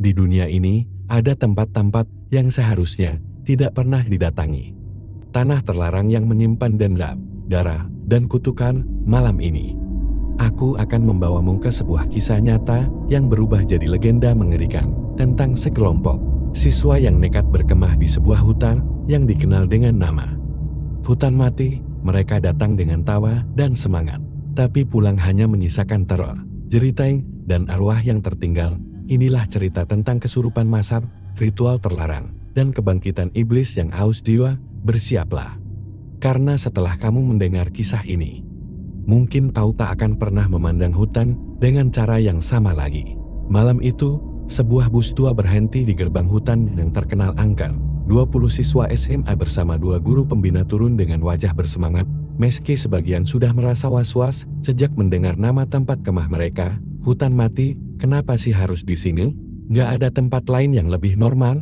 Di dunia ini, ada tempat-tempat yang seharusnya tidak pernah didatangi. Tanah terlarang yang menyimpan dendam, darah, dan kutukan. Malam ini, aku akan membawamu ke sebuah kisah nyata yang berubah jadi legenda mengerikan tentang sekelompok siswa yang nekat berkemah di sebuah hutan yang dikenal dengan nama Hutan Mati. Mereka datang dengan tawa dan semangat, tapi pulang hanya menyisakan teror, jeritain, dan arwah yang tertinggal. Inilah cerita tentang kesurupan masar, ritual terlarang, dan kebangkitan iblis yang haus jiwa. Bersiaplah, karena setelah kamu mendengar kisah ini, mungkin kau tak akan pernah memandang hutan dengan cara yang sama lagi. Malam itu, sebuah bus tua berhenti di gerbang hutan yang terkenal angker. 20 siswa SMA bersama 2 guru pembina turun dengan wajah bersemangat, meski sebagian sudah merasa was-was sejak mendengar nama tempat kemah mereka, Hutan Mati. Kenapa sih harus di sini? Nggak ada tempat lain yang lebih normal?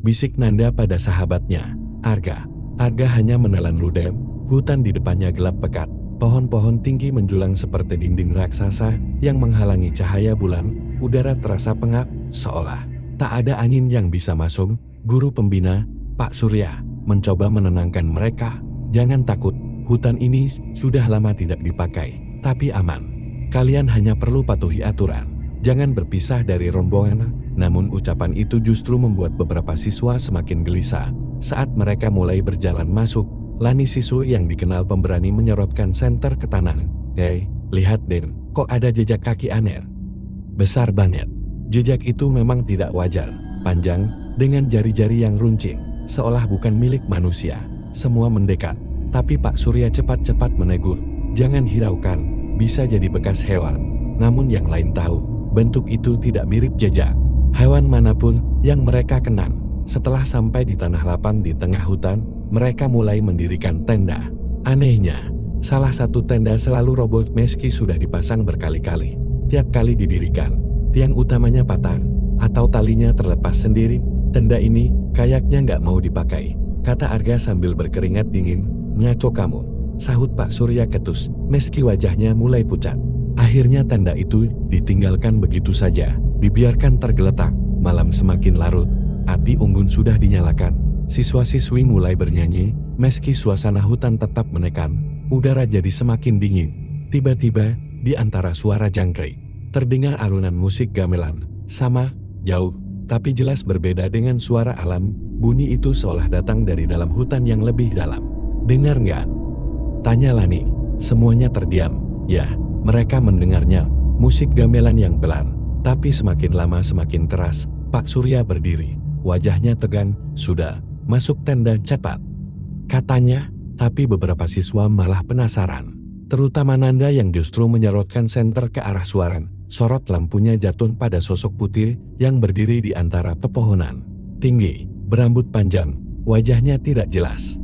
Bisik Nanda pada sahabatnya. Arga hanya menelan ludah. Hutan di depannya gelap pekat. Pohon-pohon tinggi menjulang seperti dinding raksasa yang menghalangi cahaya bulan. Udara terasa pengap, seolah tak ada angin yang bisa masuk. Guru pembina, Pak Surya, mencoba menenangkan mereka. Jangan takut, hutan ini sudah lama tidak dipakai, tapi aman. Kalian hanya perlu patuhi aturan. Jangan berpisah dari rombongan. Namun ucapan itu justru membuat beberapa siswa semakin gelisah. Saat mereka mulai berjalan masuk, Lani siswa yang dikenal pemberani menyorotkan senter ke tanah. "Hei, lihat Den, kok ada jejak kaki aneh? Besar banget." Jejak itu memang tidak wajar, panjang, dengan jari-jari yang runcing, seolah bukan milik manusia. Semua mendekat, tapi Pak Surya cepat-cepat menegur. "Jangan hiraukan, bisa jadi bekas hewan." Namun yang lain tahu, bentuk itu tidak mirip jejak hewan manapun yang mereka kenal. Setelah sampai di tanah lapang di tengah hutan, mereka mulai mendirikan tenda. Anehnya, salah satu tenda selalu roboh meski sudah dipasang berkali-kali. Tiap kali didirikan, tiang utamanya patah atau talinya terlepas sendiri. "Tenda ini kayaknya nggak mau dipakai," kata Arga sambil berkeringat dingin. "Ngaco kamu," sahut Pak Surya ketus, meski wajahnya mulai pucat. Akhirnya tenda itu ditinggalkan begitu saja, dibiarkan tergeletak. Malam semakin larut, api unggun sudah dinyalakan. Siswa-siswi mulai bernyanyi, meski suasana hutan tetap menekan. Udara jadi semakin dingin. Tiba-tiba, di antara suara jangkrik, terdengar alunan musik gamelan. Sama, jauh, tapi jelas berbeda dengan suara alam. Bunyi itu seolah datang dari dalam hutan yang lebih dalam. "Dengar nggak?" tanya Lani. Semuanya terdiam. Ya, mereka mendengarnya. Musik gamelan yang pelan, tapi semakin lama semakin keras. Pak Surya berdiri, wajahnya tegang. "Sudah, masuk tenda cepat," katanya. Tapi beberapa siswa malah penasaran, terutama Nanda yang justru menyorotkan senter ke arah suara. Sorot lampunya jatuh pada sosok putih yang berdiri di antara pepohonan. Tinggi, berambut panjang, wajahnya tidak jelas,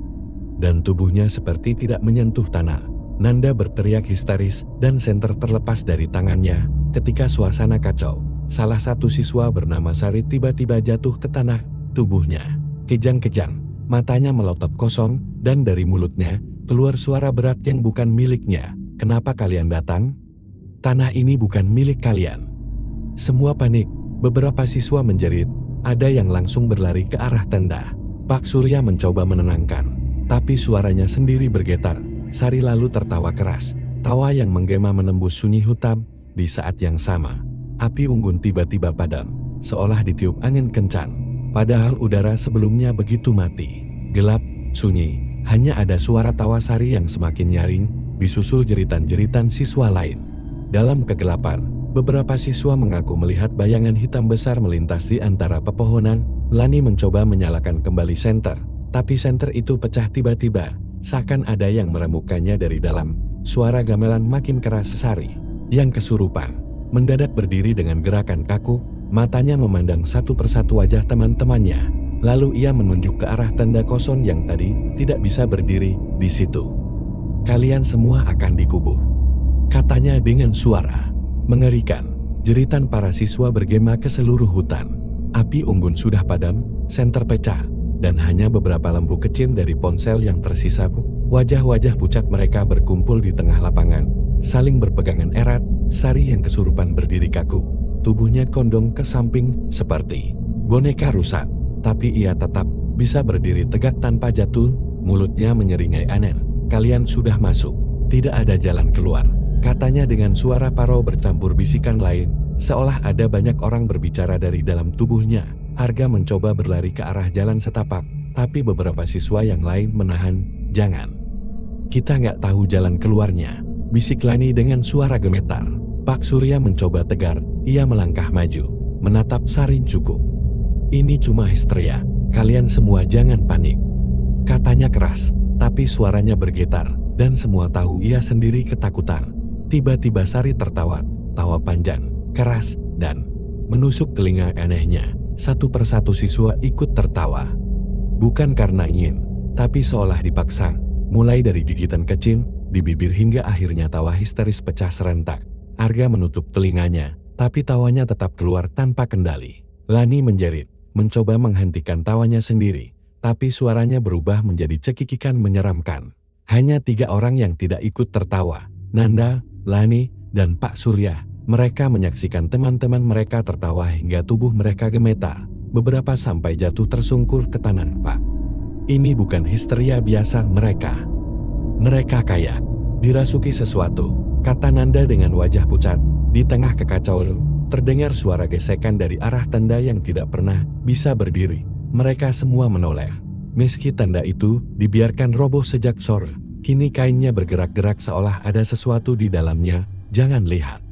dan tubuhnya seperti tidak menyentuh tanah. Nanda berteriak histeris dan senter terlepas dari tangannya. Ketika suasana kacau, salah satu siswa bernama Sari tiba-tiba jatuh ke tanah. Tubuhnya kejang-kejang, matanya melotot kosong, dan dari mulutnya keluar suara berat yang bukan miliknya. "Kenapa kalian datang? Tanah ini bukan milik kalian." Semua panik, beberapa siswa menjerit, ada yang langsung berlari ke arah tenda. Pak Surya mencoba menenangkan, tapi suaranya sendiri bergetar. Sari lalu tertawa keras, tawa yang menggema menembus sunyi hutan. Di saat yang sama, api unggun tiba-tiba padam, seolah ditiup angin kencang. Padahal udara sebelumnya begitu mati, gelap, sunyi. Hanya ada suara tawa Sari yang semakin nyaring, disusul jeritan-jeritan siswa lain. Dalam kegelapan, beberapa siswa mengaku melihat bayangan hitam besar melintas di antara pepohonan. Lani mencoba menyalakan kembali senter, tapi senter itu pecah tiba-tiba. Seakan ada yang meremukkannya dari dalam. Suara gamelan makin keras. Sari, yang kesurupan, mendadak berdiri dengan gerakan kaku. Matanya memandang satu persatu wajah teman-temannya. Lalu ia menunjuk ke arah tenda kosong yang tadi tidak bisa berdiri di situ. "Kalian semua akan dikubur," katanya dengan suara mengerikan. Jeritan para siswa bergema ke seluruh hutan. Api unggun sudah padam, senter pecah, dan hanya beberapa lampu kecil dari ponsel yang tersisa. Wajah-wajah pucat mereka berkumpul di tengah lapangan, saling berpegangan erat. Sari yang kesurupan berdiri kaku, tubuhnya condong ke samping seperti boneka rusak. Tapi ia tetap bisa berdiri tegak tanpa jatuh, mulutnya menyeringai aneh. "Kalian sudah masuk, tidak ada jalan keluar," katanya dengan suara parau bercampur bisikan lain, seolah ada banyak orang berbicara dari dalam tubuhnya. Arga mencoba berlari ke arah jalan setapak, tapi beberapa siswa yang lain menahan. "Jangan. Kita nggak tahu jalan keluarnya," bisik Lani dengan suara gemetar. Pak Surya mencoba tegar, ia melangkah maju, menatap Sarin cukup. "Ini cuma histeria, kalian semua jangan panik," katanya keras, tapi suaranya bergetar, dan semua tahu ia sendiri ketakutan. Tiba-tiba Sari tertawa, tawa panjang, keras, dan menusuk telinga anehnya. Satu persatu siswa ikut tertawa. Bukan karena ingin, tapi seolah dipaksa, mulai dari gigitan kecil di bibir hingga akhirnya tawa histeris pecah serentak. Arga menutup telinganya, tapi tawanya tetap keluar tanpa kendali. Lani menjerit, mencoba menghentikan tawanya sendiri, tapi suaranya berubah menjadi cekikikan menyeramkan. Hanya 3 orang yang tidak ikut tertawa, Nanda, Lani, dan Pak Surya. Mereka menyaksikan teman-teman mereka tertawa hingga tubuh mereka gemetar, beberapa sampai jatuh tersungkur ke tanah. "Pak, ini bukan histeria biasa mereka. Mereka kayak dirasuki sesuatu," kata Nanda dengan wajah pucat. Di tengah kekacauan, terdengar suara gesekan dari arah tenda yang tidak pernah bisa berdiri. Mereka semua menoleh. Meski tenda itu dibiarkan roboh sejak sore, kini kainnya bergerak-gerak seolah ada sesuatu di dalamnya. "Jangan lihat,"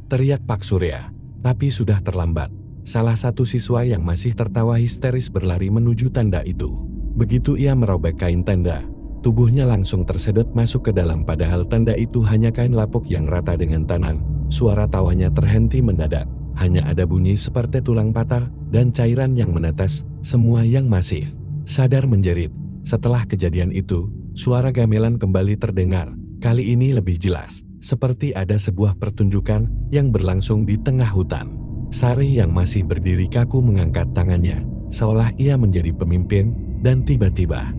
teriak Pak Surya, tapi sudah terlambat. Salah satu siswa yang masih tertawa histeris berlari menuju tenda itu. Begitu ia merobek kain tenda, tubuhnya langsung tersedot masuk ke dalam, padahal tenda itu hanya kain lapuk yang rata dengan tanah. Suara tawanya terhenti mendadak, hanya ada bunyi seperti tulang patah dan cairan yang menetes. Semua yang masih sadar menjerit. Setelah kejadian itu, suara gamelan kembali terdengar, kali ini lebih jelas, seperti ada sebuah pertunjukan yang berlangsung di tengah hutan. Sari yang masih berdiri kaku mengangkat tangannya, seolah ia menjadi pemimpin, dan tiba-tiba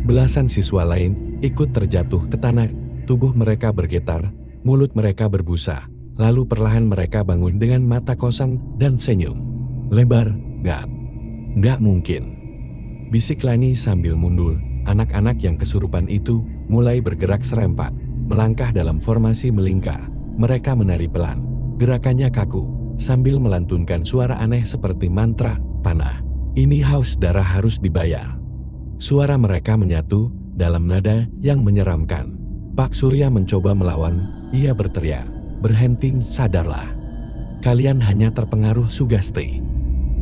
belasan siswa lain ikut terjatuh ke tanah. Tubuh mereka bergetar, mulut mereka berbusa, lalu perlahan mereka bangun dengan mata kosong dan senyum lebar. Nggak mungkin," bisik Lani sambil mundur. Anak-anak yang kesurupan itu mulai bergerak serempak, melangkah dalam formasi melingkar. Mereka menari pelan, gerakannya kaku, sambil melantunkan suara aneh seperti mantra, "Tanah ini haus darah harus dibayar." Suara mereka menyatu dalam nada yang menyeramkan. Pak Surya mencoba melawan, ia berteriak, "Berhenti, sadarlah. Kalian hanya terpengaruh sugesti."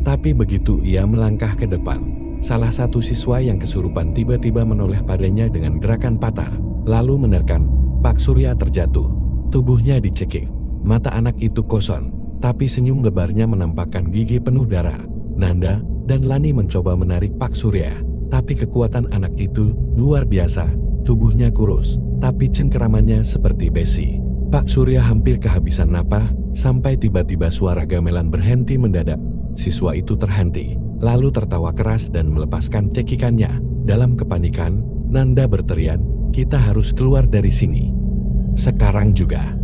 Tapi begitu ia melangkah ke depan, salah satu siswa yang kesurupan tiba-tiba menoleh padanya dengan gerakan patah, lalu menerkam. Pak Surya terjatuh, tubuhnya dicekik, mata anak itu kosong, tapi senyum lebarnya menampakkan gigi penuh darah. Nanda dan Lani mencoba menarik Pak Surya, tapi kekuatan anak itu luar biasa. Tubuhnya kurus, tapi cengkeramannya seperti besi. Pak Surya hampir kehabisan napas, sampai tiba-tiba suara gamelan berhenti mendadak. Siswa itu terhenti, lalu tertawa keras dan melepaskan cekikannya. Dalam kepanikan, Nanda berteriak, "Kita harus keluar dari sini sekarang juga."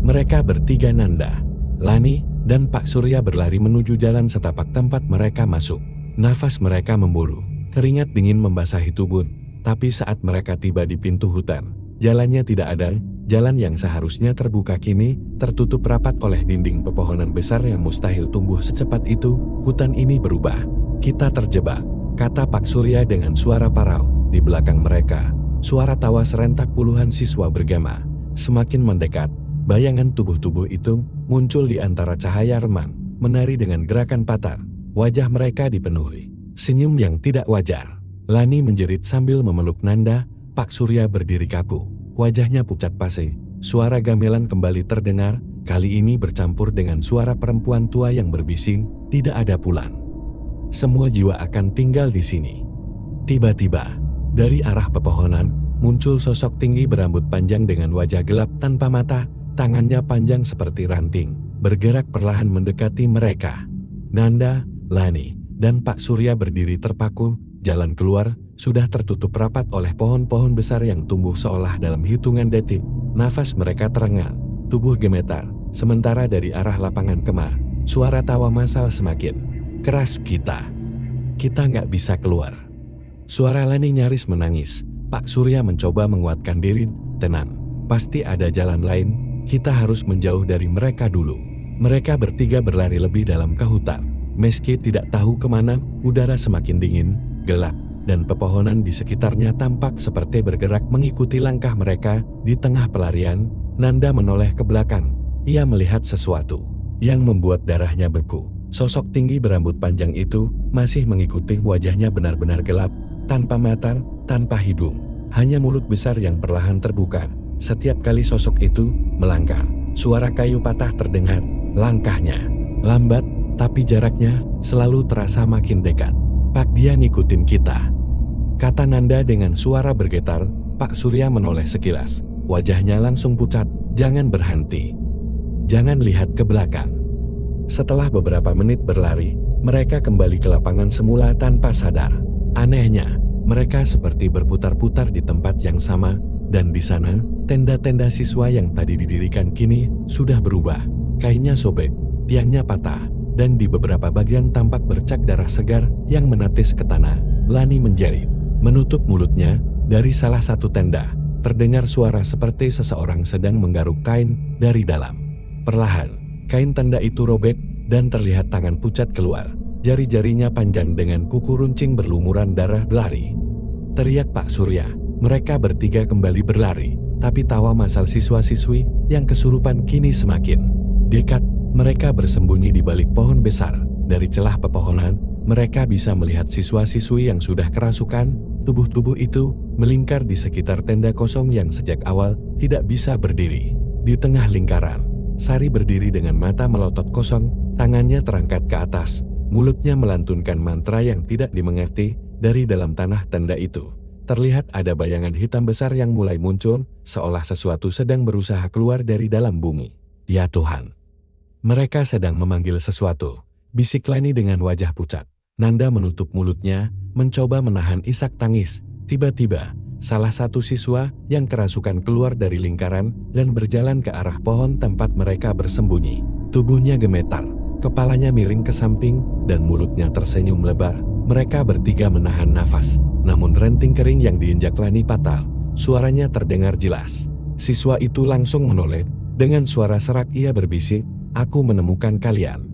Mereka bertiga, Nanda, Lani, dan Pak Surya berlari menuju jalan setapak tempat mereka masuk. Nafas mereka memburu, keringat dingin membasahi tubuh. Tapi saat mereka tiba di pintu hutan, jalannya tidak ada. Jalan yang seharusnya terbuka kini tertutup rapat oleh dinding pepohonan besar yang mustahil tumbuh secepat itu. Hutan ini berubah. "Kita terjebak," kata Pak Surya dengan suara parau. Di belakang mereka, suara tawa serentak puluhan siswa bergema. Semakin mendekat, bayangan tubuh-tubuh itu muncul di antara cahaya remang, menari dengan gerakan patah. Wajah mereka dipenuhi senyum yang tidak wajar. Lani menjerit sambil memeluk Nanda. Pak Surya berdiri kaku, wajahnya pucat pasi. Suara gamelan kembali terdengar, kali ini bercampur dengan suara perempuan tua yang berbising, "Tidak ada pulang. Semua jiwa akan tinggal di sini." Tiba-tiba, dari arah pepohonan, muncul sosok tinggi berambut panjang dengan wajah gelap tanpa mata, tangannya panjang seperti ranting, bergerak perlahan mendekati mereka. Nanda, Lani, dan Pak Surya berdiri terpaku. Jalan keluar sudah tertutup rapat oleh pohon-pohon besar yang tumbuh seolah dalam hitungan detik. Nafas mereka terengah, tubuh gemetar, sementara dari arah lapangan kemah, suara tawa massal semakin keras. Kita nggak bisa keluar. Suara Lani nyaris menangis. Pak Surya mencoba menguatkan diri. Tenang, pasti ada jalan lain. Kita harus menjauh dari mereka dulu. Mereka bertiga berlari lebih dalam ke hutan. Meski tidak tahu kemana, udara semakin dingin, gelap, dan pepohonan di sekitarnya tampak seperti bergerak mengikuti langkah mereka. Di tengah pelarian, Nanda menoleh ke belakang. Ia melihat sesuatu yang membuat darahnya beku. Sosok tinggi berambut panjang itu masih mengikuti. Wajahnya benar-benar gelap, tanpa mata, tanpa hidung. Hanya mulut besar yang perlahan terbuka. Setiap kali sosok itu melangkah, suara kayu patah terdengar. Langkahnya lambat, tapi jaraknya selalu terasa makin dekat. Pak, dia ngikutin kita, kata Nanda dengan suara bergetar. Pak Surya menoleh sekilas. Wajahnya langsung pucat. Jangan berhenti. Jangan lihat ke belakang. Setelah beberapa menit berlari, mereka kembali ke lapangan semula tanpa sadar. Anehnya, mereka seperti berputar-putar di tempat yang sama, dan di sana, tenda-tenda siswa yang tadi didirikan kini sudah berubah. Kainnya sobek, tiangnya patah, dan di beberapa bagian tampak bercak darah segar yang menetes ke tanah. Lani menjerit, menutup mulutnya. Dari salah satu tenda, terdengar suara seperti seseorang sedang menggaruk kain dari dalam. Perlahan, kain tenda itu robek, dan terlihat tangan pucat keluar. Jari-jarinya panjang dengan kuku runcing berlumuran darah. Lari! Teriak Pak Surya. Mereka bertiga kembali berlari, tapi tawa massal siswa-siswi yang kesurupan kini semakin dekat. Mereka bersembunyi di balik pohon besar. Dari celah pepohonan, mereka bisa melihat siswa-siswi yang sudah kerasukan. Tubuh-tubuh itu melingkar di sekitar tenda kosong yang sejak awal tidak bisa berdiri. Di tengah lingkaran, Sari berdiri dengan mata melotot kosong, tangannya terangkat ke atas, mulutnya melantunkan mantra yang tidak dimengerti. Dari dalam tanah tenda itu, terlihat ada bayangan hitam besar yang mulai muncul, seolah sesuatu sedang berusaha keluar dari dalam bumi. Ya Tuhan! Mereka sedang memanggil sesuatu, bisik Lani dengan wajah pucat. Nanda menutup mulutnya, mencoba menahan isak tangis. Tiba-tiba, salah satu siswa yang kerasukan keluar dari lingkaran dan berjalan ke arah pohon tempat mereka bersembunyi. Tubuhnya gemetar, kepalanya miring ke samping, dan mulutnya tersenyum lebar. Mereka bertiga menahan nafas, namun ranting kering yang diinjak Lani patah. Suaranya terdengar jelas. Siswa itu langsung menoleh. Dengan suara serak ia berbisik, "Aku menemukan kalian."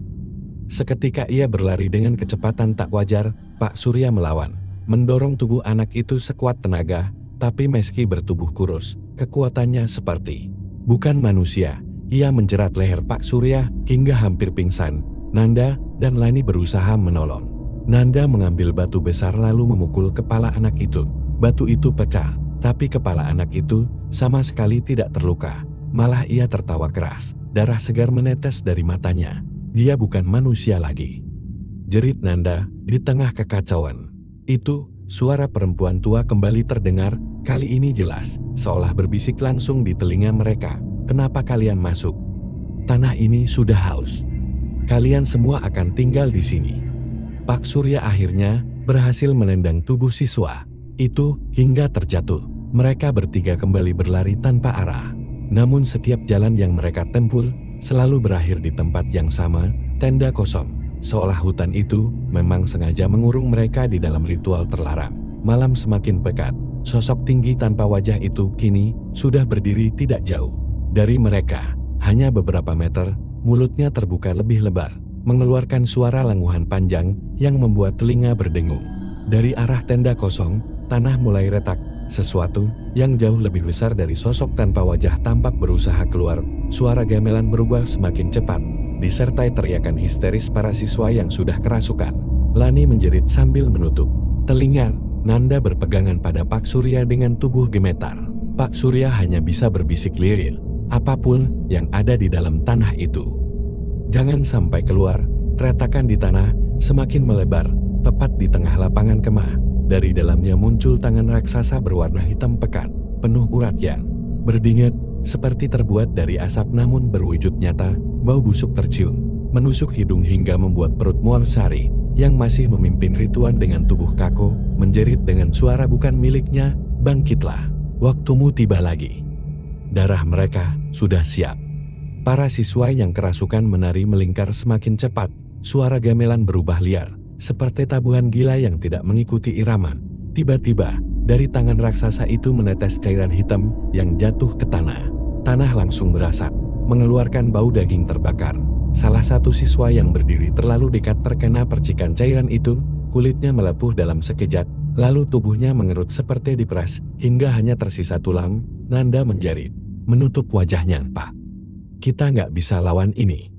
Seketika ia berlari dengan kecepatan tak wajar. Pak Surya melawan, mendorong tubuh anak itu sekuat tenaga, tapi meski bertubuh kurus, kekuatannya seperti bukan manusia. Ia menjerat leher Pak Surya hingga hampir pingsan. Nanda dan Lani berusaha menolong. Nanda mengambil batu besar lalu memukul kepala anak itu. Batu itu pecah, tapi kepala anak itu sama sekali tidak terluka. Malah ia tertawa keras. Darah segar menetes dari matanya. Dia bukan manusia lagi, jerit Nanda di tengah kekacauan. Itu, suara perempuan tua kembali terdengar, kali ini jelas, seolah berbisik langsung di telinga mereka. "Kenapa kalian masuk? Tanah ini sudah haus. Kalian semua akan tinggal di sini." Pak Surya akhirnya berhasil menendang tubuh siswa itu hingga terjatuh. Mereka bertiga kembali berlari tanpa arah. Namun setiap jalan yang mereka tempuh selalu berakhir di tempat yang sama, tenda kosong. Seolah hutan itu memang sengaja mengurung mereka di dalam ritual terlarang. Malam semakin pekat. Sosok tinggi tanpa wajah itu kini sudah berdiri tidak jauh dari mereka, hanya beberapa meter. Mulutnya terbuka lebih lebar, mengeluarkan suara languhan panjang yang membuat telinga berdengung. Dari arah tenda kosong, tanah mulai retak. Sesuatu yang jauh lebih besar dari sosok tanpa wajah tampak berusaha keluar. Suara gamelan berubah semakin cepat, disertai teriakan histeris para siswa yang sudah kerasukan. Lani menjerit sambil menutup telinga. Nanda berpegangan pada Pak Surya dengan tubuh gemetar. Pak Surya hanya bisa berbisik lirih, apapun yang ada di dalam tanah itu, jangan sampai keluar. Retakan di tanah semakin melebar, tepat di tengah lapangan kemah. Dari dalamnya muncul tangan raksasa berwarna hitam pekat, penuh urat yang berdingat, seperti terbuat dari asap namun berwujud nyata. Bau busuk tercium, menusuk hidung hingga membuat perut mual. Sari, yang masih memimpin ritual dengan tubuh kaku, menjerit dengan suara bukan miliknya, "Bangkitlah, waktumu tiba lagi. Darah mereka sudah siap." Para siswa yang kerasukan menari melingkar semakin cepat. Suara gamelan berubah liar, seperti tabuhan gila yang tidak mengikuti irama. Tiba-tiba, dari tangan raksasa itu menetes cairan hitam yang jatuh ke tanah. Tanah langsung berasap, mengeluarkan bau daging terbakar. Salah satu siswa yang berdiri terlalu dekat terkena percikan cairan itu, kulitnya melepuh dalam sekejap, lalu tubuhnya mengerut seperti diperas, hingga hanya tersisa tulang. Nanda menjerit, menutup wajahnya. "Pak, kita nggak bisa lawan ini."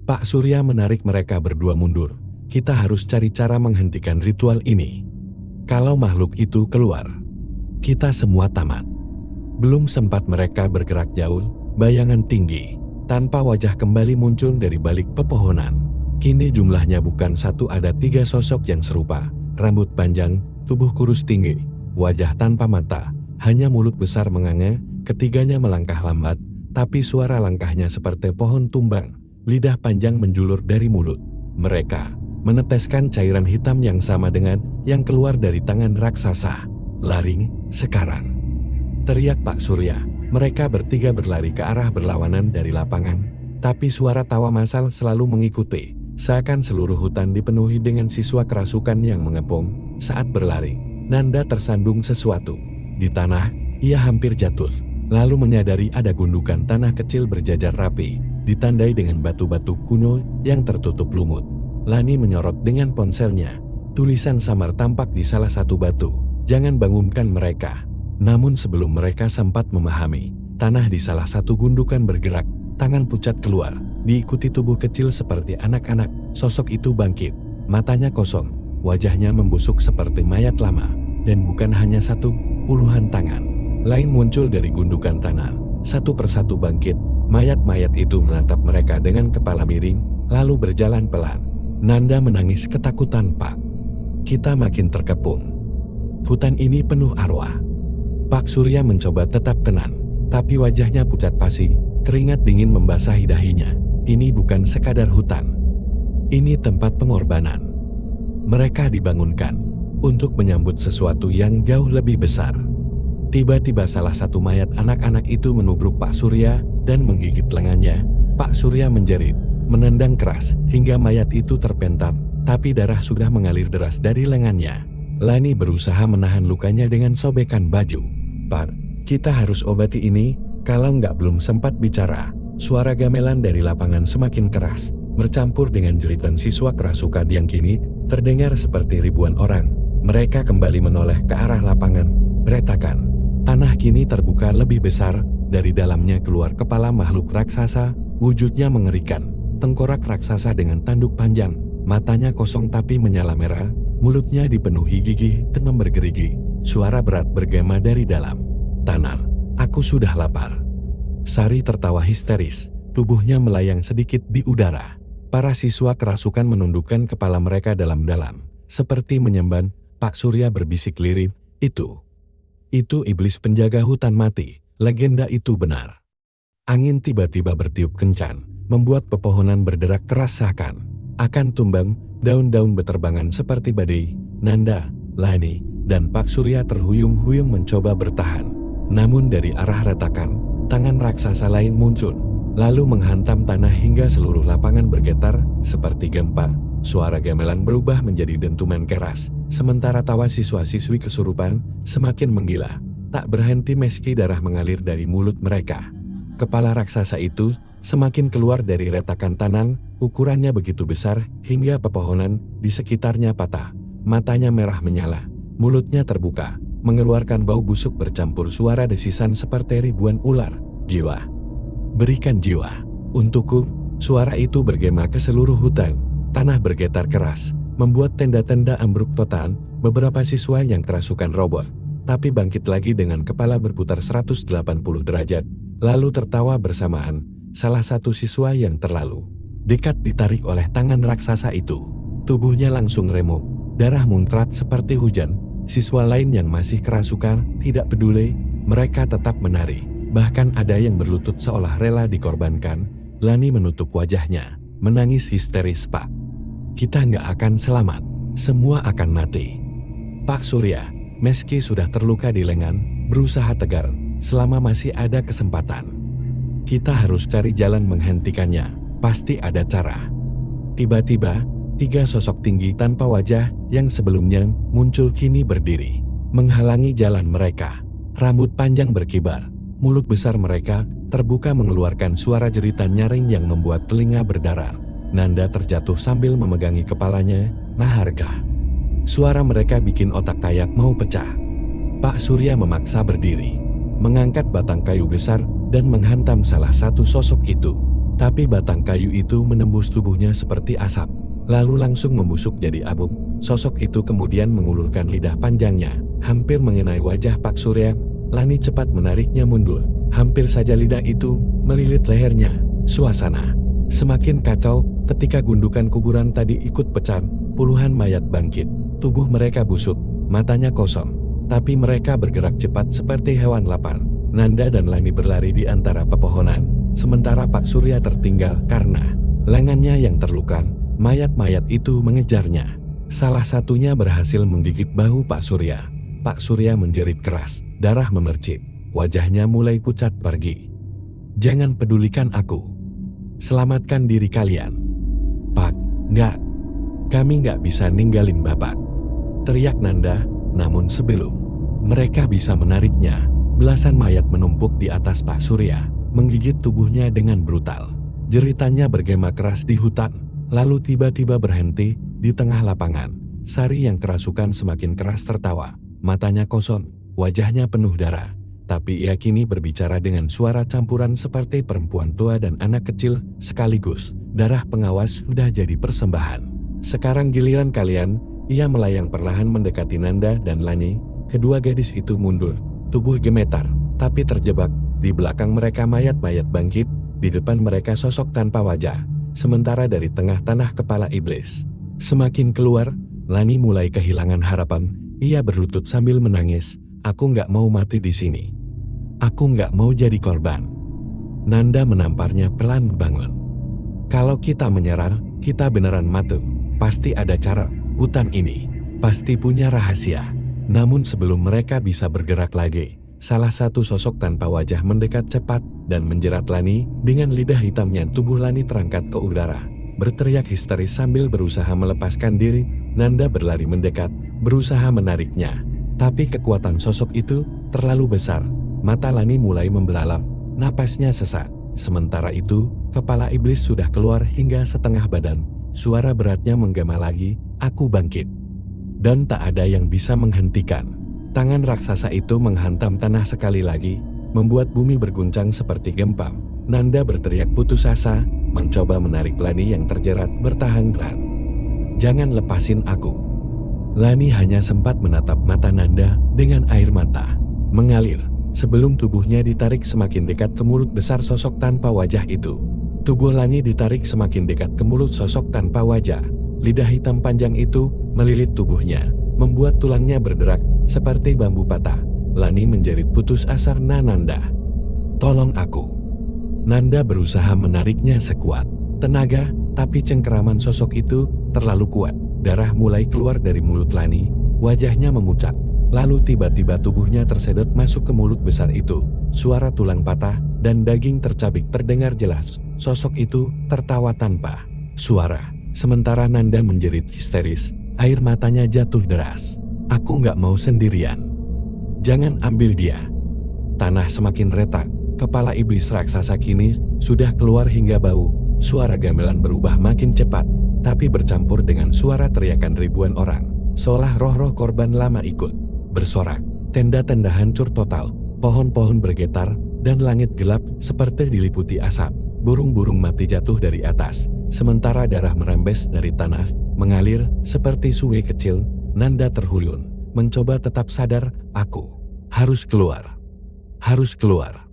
Pak Surya menarik mereka berdua mundur. "Kita harus cari cara menghentikan ritual ini. Kalau makhluk itu keluar, kita semua tamat." Belum sempat mereka bergerak jauh, bayangan tinggi tanpa wajah kembali muncul dari balik pepohonan. Kini jumlahnya bukan satu, ada 3 sosok yang serupa. Rambut panjang, tubuh kurus tinggi, wajah tanpa mata, hanya mulut besar menganga. Ketiganya melangkah lambat, tapi suara langkahnya seperti pohon tumbang. Lidah panjang menjulur dari mulut. Mereka meneteskan cairan hitam yang sama dengan yang keluar dari tangan raksasa. "Lari sekarang!" teriak Pak Surya. Mereka bertiga berlari ke arah berlawanan dari lapangan. Tapi suara tawa massal selalu mengikuti. Seakan seluruh hutan dipenuhi dengan siswa kerasukan yang mengepung. Saat berlari, Nanda tersandung sesuatu. Di tanah, ia hampir jatuh. Lalu menyadari ada gundukan tanah kecil berjajar rapi, ditandai dengan batu-batu kuno yang tertutup lumut. Lani menyorot dengan ponselnya. Tulisan samar tampak di salah satu batu. "Jangan bangunkan mereka." Namun sebelum mereka sempat memahami, tanah di salah satu gundukan bergerak. Tangan pucat keluar, diikuti tubuh kecil seperti anak-anak. Sosok itu bangkit, matanya kosong, wajahnya membusuk seperti mayat lama. Dan bukan hanya satu, puluhan tangan lain muncul dari gundukan tanah. Satu persatu bangkit, mayat-mayat itu menatap mereka dengan kepala miring, lalu berjalan pelan. Nanda menangis ketakutan. "Pak, kita makin terkepung. Hutan ini penuh arwah." Pak Surya mencoba tetap tenang, tapi wajahnya pucat pasi, keringat dingin membasahi dahinya. "Ini bukan sekadar hutan. Ini tempat pengorbanan." Mereka dibangunkan untuk menyambut sesuatu yang jauh lebih besar. Tiba-tiba salah satu mayat anak-anak itu menubruk Pak Surya dan menggigit lengannya. Pak Surya menjerit, menendang keras hingga mayat itu terpental, tapi darah sudah mengalir deras dari lengannya. Lani berusaha menahan lukanya dengan sobekan baju. "Pak, kita harus obati ini, kalau nggak." Belum sempat bicara, suara gamelan dari lapangan semakin keras, bercampur dengan jeritan siswa kerasukan yang kini terdengar seperti ribuan orang. Mereka kembali menoleh ke arah lapangan. Retakan tanah kini terbuka lebih besar, dari dalamnya keluar kepala makhluk raksasa, wujudnya mengerikan. Tengkorak raksasa dengan tanduk panjang, matanya kosong tapi menyala merah, mulutnya dipenuhi gigi dan bergerigi. Suara berat bergema dari dalam. "Tanah, aku sudah lapar." Sari tertawa histeris, tubuhnya melayang sedikit di udara. Para siswa kerasukan menundukkan kepala mereka dalam-dalam, seperti menyembah. Pak Surya berbisik lirih, Itu iblis penjaga hutan mati, legenda itu benar." Angin tiba-tiba bertiup kencang, membuat pepohonan berderak keras seakan akan tumbang, daun-daun beterbangan seperti badai. Nanda, Lani, dan Pak Surya terhuyung-huyung mencoba bertahan. Namun dari arah retakan, tangan raksasa lain muncul, lalu menghantam tanah hingga seluruh lapangan bergetar seperti gempa. Suara gamelan berubah menjadi dentuman keras, sementara tawa siswa-siswi kesurupan semakin menggila, tak berhenti meski darah mengalir dari mulut mereka. Kepala raksasa itu semakin keluar dari retakan tanah, ukurannya begitu besar hingga pepohonan di sekitarnya patah. Matanya merah menyala, mulutnya terbuka, mengeluarkan bau busuk bercampur suara desisan seperti ribuan ular. "Jiwa, berikan jiwa untukku." Suara itu bergema ke seluruh hutan. Tanah bergetar keras, membuat tenda-tenda ambruk total. Beberapa siswa yang kerasukan roboh, tapi bangkit lagi dengan kepala berputar 180 derajat, lalu tertawa bersamaan. Salah satu siswa yang terlalu dekat ditarik oleh tangan raksasa itu. Tubuhnya langsung remuk, darah muncrat seperti hujan. Siswa lain yang masih kerasukan tidak peduli, mereka tetap menari. Bahkan ada yang berlutut seolah rela dikorbankan. Lani menutup wajahnya, menangis histeris. "Pak, kita nggak akan selamat, semua akan mati." Pak Surya, meski sudah terluka di lengan, berusaha tegar, "Selama masih ada kesempatan, Kita harus cari jalan menghentikannya. Pasti ada cara. Tiba-tiba, 3 sosok tinggi tanpa wajah yang sebelumnya muncul kini berdiri, menghalangi jalan mereka. Rambut panjang berkibar, mulut besar mereka terbuka mengeluarkan suara jeritan nyaring yang membuat telinga berdarah. Nanda terjatuh sambil memegangi kepalanya. Maharga. Suara mereka bikin otak Tayak mau pecah. Pak Surya memaksa berdiri, mengangkat batang kayu besar dan menghantam salah satu sosok itu. Tapi batang kayu itu menembus tubuhnya seperti asap, lalu langsung membusuk jadi abu. Sosok itu kemudian mengulurkan lidah panjangnya, hampir mengenai wajah Pak Surya. Lani cepat menariknya mundur. Hampir saja lidah itu melilit lehernya. Suasana semakin kacau ketika gundukan kuburan tadi ikut pecah. Puluhan mayat bangkit, tubuh mereka busuk, matanya kosong. Tapi mereka bergerak cepat seperti hewan lapar. Nanda dan Lani berlari di antara pepohonan, sementara Pak Surya tertinggal karena lengannya yang terluka. Mayat-mayat itu mengejarnya. Salah satunya berhasil menggigit bahu Pak Surya. Pak Surya menjerit keras, darah memercik. Wajahnya mulai pucat pergi. Jangan pedulikan aku. Selamatkan diri kalian. Pak, enggak. Kami enggak bisa ninggalin Bapak. Teriak Nanda, namun sebelum mereka bisa menariknya, belasan mayat menumpuk di atas Pak Surya, menggigit tubuhnya dengan brutal. Jeritannya bergema keras di hutan, lalu tiba-tiba berhenti di tengah lapangan. Sari yang kerasukan semakin keras tertawa, matanya kosong, wajahnya penuh darah. Tapi ia kini berbicara dengan suara campuran seperti perempuan tua dan anak kecil sekaligus. Darah pengawas sudah jadi persembahan. Sekarang giliran kalian. Ia melayang perlahan mendekati Nanda dan Lani. Kedua gadis itu mundur, tubuh gemetar, tapi terjebak. Di belakang mereka mayat-mayat bangkit, di depan mereka sosok tanpa wajah. Sementara dari tengah tanah kepala iblis semakin keluar, Lani mulai kehilangan harapan. Ia berlutut sambil menangis. Aku nggak mau mati di sini. Aku nggak mau jadi korban. Nanda menamparnya pelan bangun. Kalau kita menyerah, kita beneran mati. Pasti ada cara. Hutan ini pasti punya rahasia. Namun sebelum mereka bisa bergerak lagi, salah satu sosok tanpa wajah mendekat cepat dan menjerat Lani. Dengan lidah hitamnya tubuh Lani terangkat ke udara, berteriak histeris sambil berusaha melepaskan diri. Nanda berlari mendekat, berusaha menariknya. Tapi kekuatan sosok itu terlalu besar. Mata Lani mulai membelalak, napasnya sesak. Sementara itu, kepala iblis sudah keluar hingga setengah badan. Suara beratnya menggema lagi, aku bangkit. Dan tak ada yang bisa menghentikan. Tangan raksasa itu menghantam tanah sekali lagi, membuat bumi berguncang seperti gempa. Nanda berteriak putus asa, mencoba menarik Lani yang terjerat bertahan. Jangan lepasin aku. Lani hanya sempat menatap mata Nanda dengan air mata mengalir. Sebelum tubuhnya ditarik semakin dekat ke mulut besar sosok tanpa wajah itu. Tubuh Lani ditarik semakin dekat ke mulut sosok tanpa wajah. Lidah hitam panjang itu melilit tubuhnya, membuat tulangnya berderak seperti bambu patah. Lani menjerit putus asa. Nanda, tolong aku. Nanda berusaha menariknya sekuat tenaga, tapi cengkeraman sosok itu terlalu kuat. Darah mulai keluar dari mulut Lani, wajahnya memucat. Lalu tiba-tiba tubuhnya tersedot masuk ke mulut besar itu. Suara tulang patah dan daging tercabik terdengar jelas. Sosok itu tertawa tanpa suara. Sementara Nanda menjerit histeris, air matanya jatuh deras. Aku nggak mau sendirian. Jangan ambil dia. Tanah semakin retak. Kepala iblis raksasa kini sudah keluar hingga bau. Suara gamelan berubah makin cepat, tapi bercampur dengan suara teriakan ribuan orang. Seolah roh-roh korban lama ikut bersorak. Tenda-tenda hancur total, pohon-pohon bergetar, dan langit gelap seperti diliputi asap. Burung-burung mati jatuh dari atas, sementara darah merembes dari tanah, mengalir seperti sungai kecil. Nanda terhuyun, mencoba tetap sadar. Aku harus keluar. Harus keluar.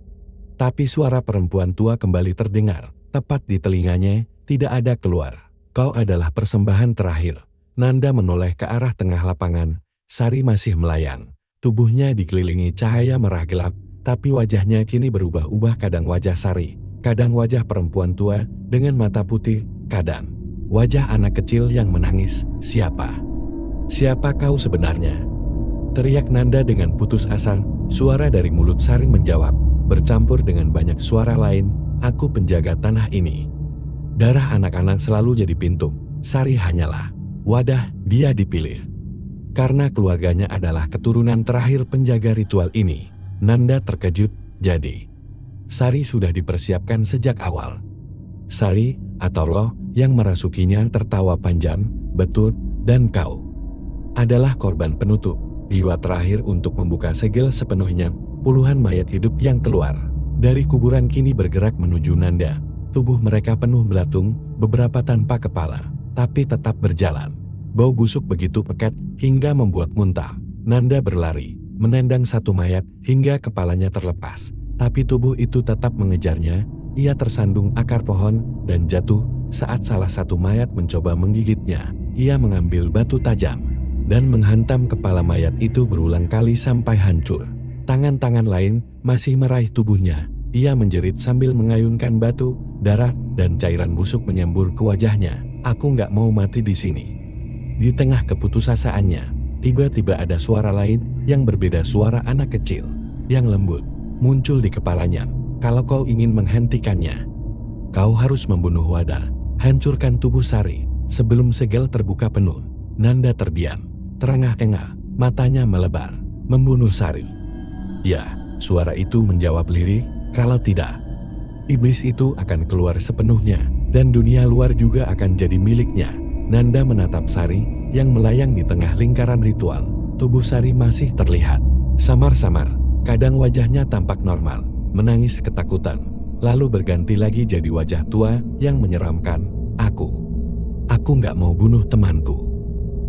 Tapi suara perempuan tua kembali terdengar, tepat di telinganya. Tidak ada keluar. Kau adalah persembahan terakhir. Nanda menoleh ke arah tengah lapangan. Sari masih melayang. Tubuhnya dikelilingi cahaya merah gelap, tapi wajahnya kini berubah-ubah. Kadang wajah Sari, kadang wajah perempuan tua dengan mata putih, kadang wajah anak kecil yang menangis. Siapa? Siapa kau sebenarnya? Teriak Nanda dengan putus asa. Suara dari mulut Sari menjawab, bercampur dengan banyak suara lain, aku penjaga tanah ini. Darah anak-anak selalu jadi pintu, Sari hanyalah wadah dia dipilih. Karena keluarganya adalah keturunan terakhir penjaga ritual ini, Nanda terkejut, jadi Sari sudah dipersiapkan sejak awal. Sari, atau roh yang merasukinya tertawa panjang, betul, dan kau adalah korban penutup, jiwa terakhir untuk membuka segel sepenuhnya. Puluhan mayat hidup yang keluar dari kuburan kini bergerak menuju Nanda. Tubuh mereka penuh belatung, beberapa tanpa kepala, tapi tetap berjalan. Bau busuk begitu pekat hingga membuat muntah. Nanda berlari, menendang satu mayat hingga kepalanya terlepas, tapi tubuh itu tetap mengejarnya. Ia tersandung akar pohon dan jatuh saat salah satu mayat mencoba menggigitnya. Ia mengambil batu tajam dan menghantam kepala mayat itu berulang kali sampai hancur. Tangan-tangan lain masih meraih tubuhnya. Ia menjerit sambil mengayunkan batu, darah, dan cairan busuk menyembur ke wajahnya. Aku nggak mau mati di sini. Di tengah keputusasaannya, tiba-tiba ada suara lain yang berbeda, suara anak kecil yang lembut muncul di kepalanya. Kalau kau ingin menghentikannya, kau harus membunuh Wada. Hancurkan tubuh Sari sebelum segel terbuka penuh. Nanda terdiam, terengah-engah, matanya melebar. Membunuh Sari? Ya, suara itu menjawab lirih, kalau tidak, iblis itu akan keluar sepenuhnya, dan dunia luar juga akan jadi miliknya. Nanda menatap Sari yang melayang di tengah lingkaran ritual. Tubuh Sari masih terlihat samar-samar, kadang wajahnya tampak normal, menangis ketakutan, lalu berganti lagi jadi wajah tua yang menyeramkan. Aku nggak mau bunuh temanku.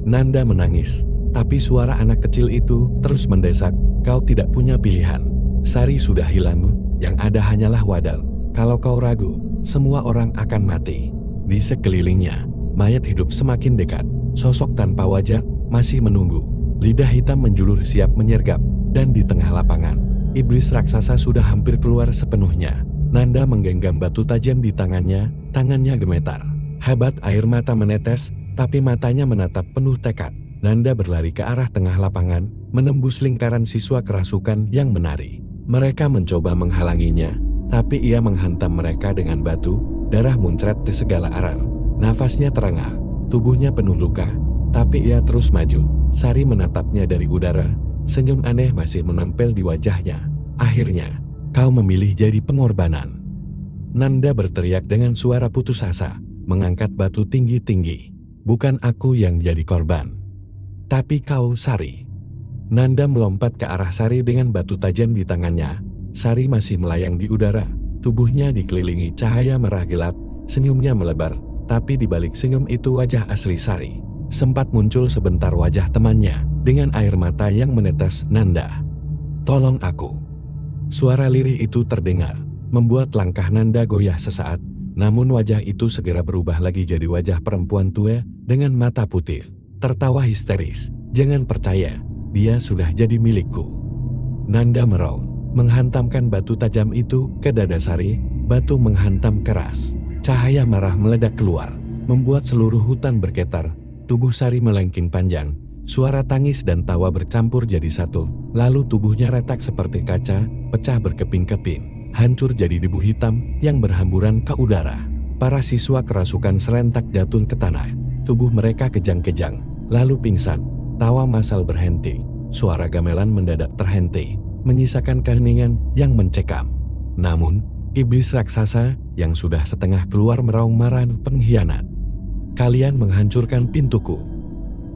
Nanda menangis, tapi suara anak kecil itu terus mendesak, kau tidak punya pilihan. Sari sudah hilang, yang ada hanyalah Wadal. Kalau kau ragu, semua orang akan mati. Di sekelilingnya, mayat hidup semakin dekat. Sosok tanpa wajah masih menunggu. Lidah hitam menjulur siap menyergap, dan di tengah lapangan, iblis raksasa sudah hampir keluar sepenuhnya. Nanda menggenggam batu tajam di tangannya, tangannya gemetar. Hebat, air mata menetes, tapi matanya menatap penuh tekad. Nanda berlari ke arah tengah lapangan, menembus lingkaran siswa kerasukan yang menari. Mereka mencoba menghalanginya, tapi ia menghantam mereka dengan batu. Darah muncrat ke segala arah. Nafasnya terengah, tubuhnya penuh luka, tapi ia terus maju. Sari menatapnya dari udara, senyum aneh masih menempel di wajahnya. Akhirnya, kau memilih jadi pengorbanan. Nanda berteriak dengan suara putus asa, mengangkat batu tinggi-tinggi. Bukan aku yang jadi korban, tapi kau, Sari. Nanda melompat ke arah Sari dengan batu tajam di tangannya. Sari masih melayang di udara, tubuhnya dikelilingi cahaya merah gelap, senyumnya melebar, tapi di balik senyum itu wajah asli Sari. Sempat muncul sebentar wajah temannya, dengan air mata yang menetes. Nanda, tolong aku. Suara lirih itu terdengar, membuat langkah Nanda goyah sesaat, namun wajah itu segera berubah lagi jadi wajah perempuan tua dengan mata putih. Tertawa histeris, jangan percaya, dia sudah jadi milikku. Nanda meraung, menghantamkan batu tajam itu ke dada Sari. Batu menghantam keras, cahaya marah meledak keluar, membuat seluruh hutan bergetar. Tubuh Sari melengking panjang, suara tangis dan tawa bercampur jadi satu. Lalu tubuhnya retak seperti kaca, pecah berkeping-keping, hancur jadi debu hitam yang berhamburan ke udara. Para siswa kerasukan serentak jatuh ke tanah. Tubuh mereka kejang-kejang, lalu pingsan. Tawa massal berhenti. Suara gamelan mendadak terhenti, menyisakan keheningan yang mencekam. Namun, iblis raksasa yang sudah setengah keluar meraung marah, pengkhianat. Kalian menghancurkan pintuku.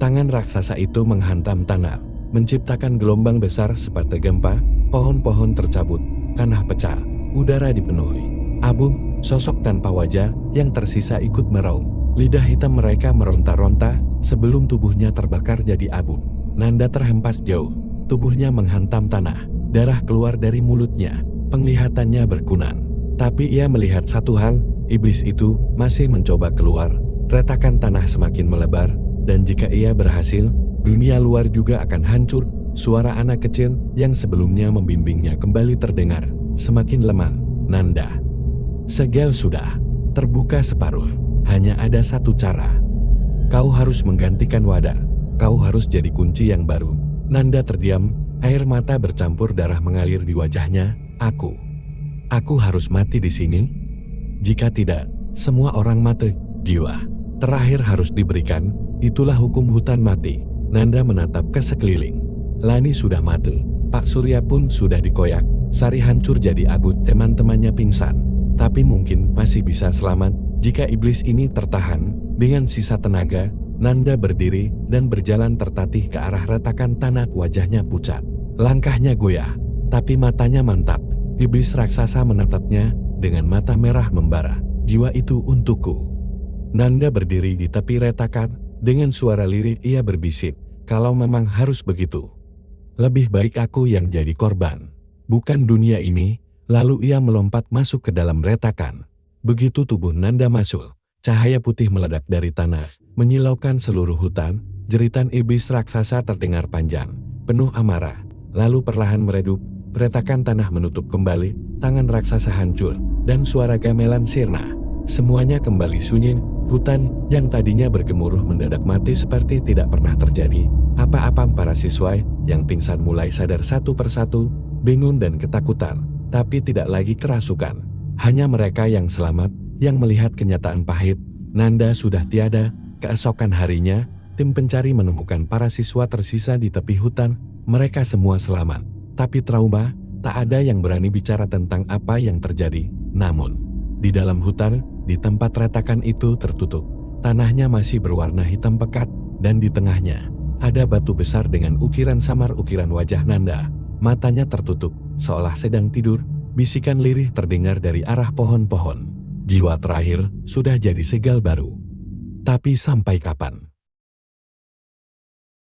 Tangan raksasa itu menghantam tanah, menciptakan gelombang besar seperti gempa. Pohon-pohon tercabut, tanah pecah, udara dipenuhi abu. Sosok tanpa wajah yang tersisa ikut meraung. Lidah hitam mereka meronta-ronta sebelum tubuhnya terbakar jadi abu. Nanda terhempas jauh, tubuhnya menghantam tanah, darah keluar dari mulutnya, penglihatannya berkunang. Tapi ia melihat satu hal, iblis itu masih mencoba keluar. Retakan tanah semakin melebar, dan jika ia berhasil, dunia luar juga akan hancur. Suara anak kecil yang sebelumnya membimbingnya kembali terdengar, semakin lemah. Nanda, segel sudah terbuka separuh. Hanya ada satu cara. Kau harus menggantikan Wada. Kau harus jadi kunci yang baru. Nanda terdiam, air mata bercampur darah mengalir di wajahnya. Aku harus mati di sini? Jika tidak, semua orang mati. Jiwa terakhir harus diberikan, itulah hukum hutan mati. Nanda menatap ke sekeliling. Lani sudah mati, Pak Surya pun sudah dikoyak, Sari hancur jadi abu, teman-temannya pingsan. Tapi mungkin masih bisa selamat jika iblis ini tertahan. Dengan sisa tenaga, Nanda berdiri dan berjalan tertatih ke arah retakan tanah. Wajahnya pucat, langkahnya goyah, tapi matanya mantap. Iblis raksasa menatapnya dengan mata merah membara. Jiwa itu untukku. Nanda berdiri di tepi retakan. Dengan suara lirih ia berbisik, kalau memang harus begitu, lebih baik aku yang jadi korban, bukan dunia ini. Lalu ia melompat masuk ke dalam retakan. Begitu tubuh Nanda masuk, cahaya putih meledak dari tanah, menyilaukan seluruh hutan. Jeritan iblis raksasa terdengar panjang, penuh amarah, lalu perlahan meredup. Retakan tanah menutup kembali, tangan raksasa hancur, dan suara gamelan sirna. Semuanya kembali sunyi. Hutan yang tadinya bergemuruh mendadak mati seperti tidak pernah terjadi apa-apa. Para siswa yang pingsan mulai sadar satu persatu, bingung dan ketakutan, tapi tidak lagi kerasukan. Hanya mereka yang selamat, yang melihat kenyataan pahit. Nanda sudah tiada. Keesokan harinya, tim pencari menemukan para siswa tersisa di tepi hutan. Mereka semua selamat, tapi trauma. Tak ada yang berani bicara tentang apa yang terjadi. Namun, di dalam hutan, di tempat retakan itu tertutup, tanahnya masih berwarna hitam pekat, dan di tengahnya ada batu besar dengan ukiran samar. Ukiran wajah Nanda, matanya tertutup, seolah sedang tidur. Bisikan lirih terdengar dari arah pohon-pohon. Jiwa terakhir sudah jadi segal baru. Tapi sampai kapan?